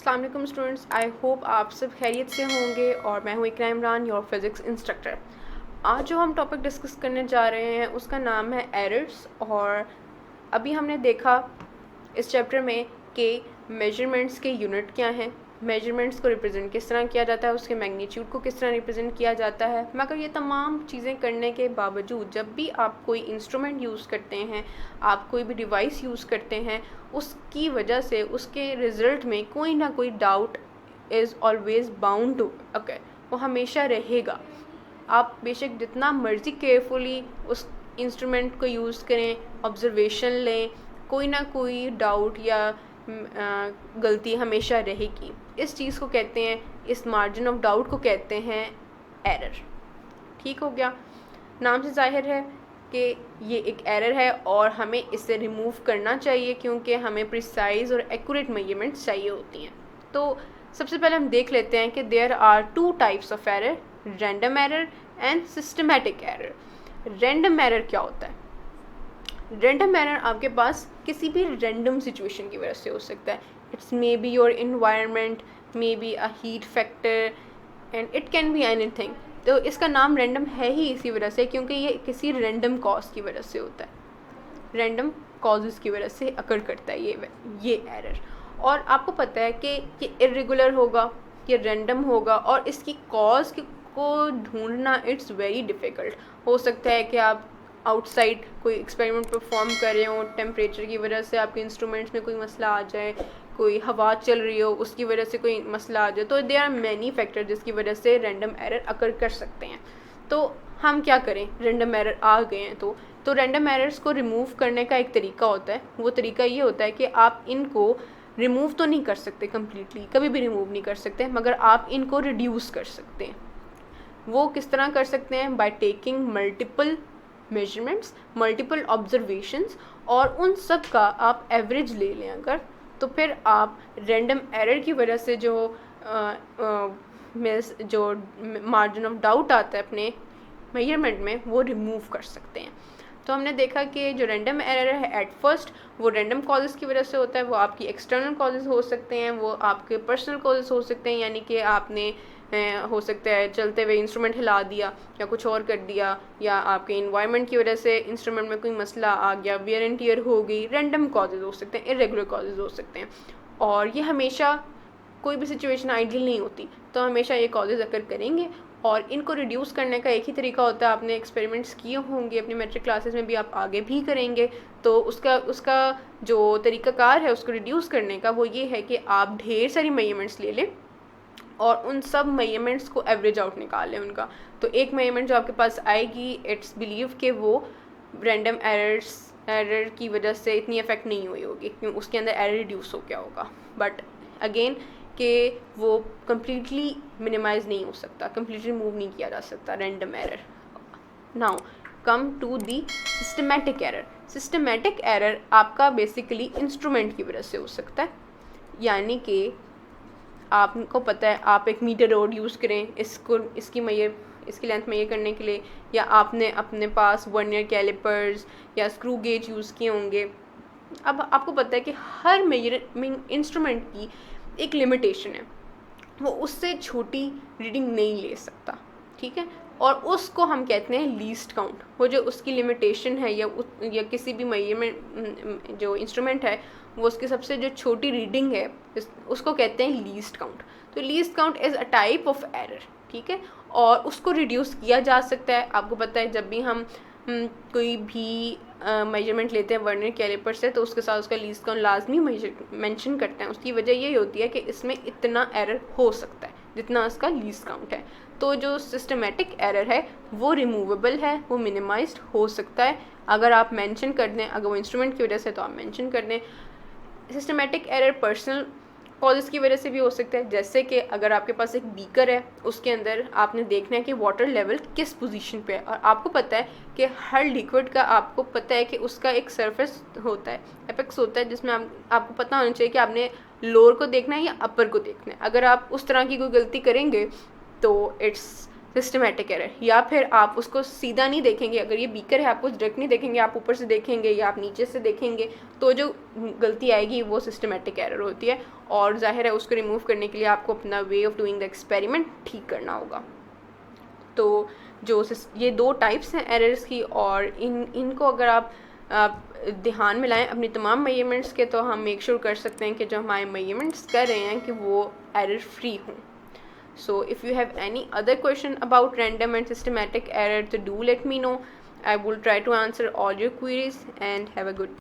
अस्सलाम वालेकुम students, I hope आप सब खैरियत से होंगे और मैं हूँ इकरा इमरान, योर फिज़िक्स इंस्ट्रक्टर। आज जो हम टॉपिक डिस्कस करने जा रहे हैं उसका नाम है एरर्स। और अभी हमने देखा इस चैप्टर में कि मेजरमेंट्स के यूनिट क्या हैं, मेजरमेंट्स को रिप्रेजेंट किस तरह किया जाता है, उसके मैग्नीट्यूड को किस तरह रिप्रेजेंट किया जाता है। मगर ये तमाम चीज़ें करने के बावजूद जब भी आप कोई इंस्ट्रूमेंट यूज़ करते हैं, आप कोई भी डिवाइस यूज़ करते हैं, उसकी वजह से उसके रिज़ल्ट में कोई ना कोई doubt is always bound to okay, वो हमेशा रहेगा। आप बेशक जितना मर्ज़ी केयरफुली उस इंस्ट्रूमेंट को यूज़ करें, ऑब्जर्वेशन लें, कोई ना कोई डाउट या गलती हमेशा रहेगी। इस चीज़ को कहते हैं, इस मार्जिन ऑफ डाउट को कहते हैं एरर। ठीक हो गया। नाम से जाहिर है कि ये एक एरर है और हमें इसे रिमूव करना चाहिए क्योंकि हमें प्रिसाइज और एक्यूरेट मेजरमेंट्स चाहिए होती हैं। तो सबसे पहले हम देख लेते हैं कि there are two types of error, random error and systematic error. Random error क्या होता है? रैंडम एरर आपके पास किसी भी रैंडम सिचुएशन की वजह से हो सकता है। It's may be your environment, may be a heat factor and it can be anything. तो इसका नाम रैंडम है ही इसी वजह से क्योंकि ये किसी रैंडम कॉज की वजह से होता है, रैंडम कॉजेज़ की वजह से अकर करता है ये एरर। और आपको पता है कि ये इरेगुलर होगा, ये रैंडम होगा और इसकी कॉज को ढूंढना इट्स वेरी डिफ़िकल्ट। हो सकता है कि आप आउटसाइड कोई एक्सपेरिमेंट परफॉर्म कर रहे हो, टेम्परेचर की वजह से आपके इंस्ट्रूमेंट्स में कोई मसला आ जाए, कोई हवा चल रही हो उसकी वजह से कोई मसला आ जाए। तो देयर आर मैनी फैक्टर जिसकी वजह से रैंडम एरर अकर कर सकते हैं। तो हम क्या करें, रैंडम एरर आ गए हैं तो रैंडम एरर्स को रिमूव करने का एक तरीका होता है। वो तरीका ये होता है कि आप इनको रिमूव तो नहीं कर सकते कम्प्लीटली, कभी भी रिमूव नहीं कर सकते, मगर आप इनको रिड्यूस कर सकते हैं। वो किस तरह कर सकते हैं? By taking multiple measurements, multiple observations और उन सब का आप एवरेज ले लें अगर, तो फिर आप रैंडम एरर की वजह से जो मार्जिन ऑफ डाउट आता है अपने मेजरमेंट में वो रिमूव कर सकते हैं। तो हमने देखा कि जो रैंडम एरर है एट फर्स्ट वो रैंडम कॉजेज़ की वजह से होता है। वो आपकी एक्सटर्नल कॉजेज़ हो सकते हैं, वो आपके पर्सनल कॉजेज़ हो सकते हैं, यानी कि आपने हो सकता है चलते हुए इंस्ट्रूमेंट हिला दिया या कुछ और कर दिया, या आपके इन्वायरमेंट की वजह से इंस्ट्रूमेंट में कोई मसला आ गया, वियर एंड टियर हो गई। रैंडम कॉजेज़ हो सकते हैं, इरेगुलर कॉजेज़ हो सकते हैं। और ये हमेशा कोई भी सिचुएशन आइडियल नहीं होती, तो हमेशा ये कॉजेज़ अकर करेंगे। और इनको रिड्यूस करने का एक ही तरीका होता है, आपने एक्सपेरिमेंट्स किए होंगे अपनी मैट्रिक क्लासेस में भी, आप आगे भी करेंगे। तो उसका जो तरीकाकार है उसको रिड्यूस करने का वो ये है कि आप ढेर सारी मेजरमेंट्स ले लें और उन सब मेजरमेंट्स को एवरेज आउट निकाल लें उनका। तो एक मेजरमेंट जो आपके पास आएगी, इट्स बिलीव कि वो रैंडम एरर की वजह से इतनी इफेक्ट नहीं हुई होगी क्योंकि उसके अंदर एरर रिड्यूस हो गया होगा। बट अगेन कि वो कम्प्लीटली मिनिमाइज़ नहीं हो सकता, कम्प्लीटली रिमूव नहीं किया जा सकता random error. Now come to the systematic error. Systematic error आपका बेसिकली इंस्ट्रूमेंट की वजह से हो सकता है, यानी कि आपको पता है आप एक मीटर रोड यूज़ करें इसकी लेंथ मेजर करने के लिए, या आपने अपने पास वर्नियर कैलिपर्स या स्क्रू गेज यूज़ किए होंगे। अब आपको पता है कि हर मेजरिंग इंस्ट्रूमेंट की एक लिमिटेशन है, वो उससे छोटी रीडिंग नहीं ले सकता, ठीक है। और उसको हम कहते हैं लीस्ट काउंट। वो जो उसकी लिमिटेशन है या किसी भी मेजरमेंट जो इंस्ट्रूमेंट है वो उसकी सबसे जो छोटी रीडिंग है उसको कहते हैं लीस्ट काउंट। तो least count is a type of error, ठीक है। और उसको रिड्यूस किया जा सकता है। आपको पता है जब भी हम कोई भी मेजरमेंट लेते हैं वर्नियर कैलिपर से, तो उसके साथ उसका लीस्ट काउंट लाजमी मेंशन करते हैं। उसकी वजह यही होती है कि इसमें इतना एरर हो सकता है जितना उसका लीस्ट काउंट है। तो जो सिस्टमेटिक एरर है वो रिमूवेबल है, वो मिनिमाइज्ड हो सकता है अगर आप मेंशन कर दें। अगर वो इंस्ट्रूमेंट की वजह से तो आप मेंशन कर दें। सिस्टमेटिक एरर पर्सनल कॉजेज़ की वजह से भी हो सकता है, जैसे कि अगर आपके पास एक बीकर है, उसके अंदर आपने देखना है कि वाटर लेवल किस पोजीशन पे है। और आपको पता है कि हर लिक्विड का आपको पता है कि उसका एक सरफेस होता है, एपेक्स होता है, जिसमें आपको पता होना चाहिए कि आपने लोअर को देखना है या अपर को देखना है। अगर आप उस तरह की कोई गलती करेंगे तो इट्स सिस्टमेटिक एरर, या फिर आप उसको सीधा नहीं देखेंगे, अगर ये बीकर है आप उसको डायरेक्ट नहीं देखेंगे, आप ऊपर से देखेंगे या आप नीचे से देखेंगे, तो जो गलती आएगी वो सिस्टमेटिक एरर होती है, और जाहिर है उसको रिमूव करने के लिए आपको अपना way of doing the experiment ठीक करना होगा। तो जो ये दो टाइप्स हैं एरर्स की, और इनको अगर आप ध्यान में लाएं अपनी तमाम मेजरमेंट्स के, तो हम मेक श्योर कर सकते हैं कि जो हमारे मेजरमेंट्स कर रहे हैं कि वो एरर फ्री हों। So if you have any other question about random and systematic error, so do let me know. I will try to answer all your queries, and have a good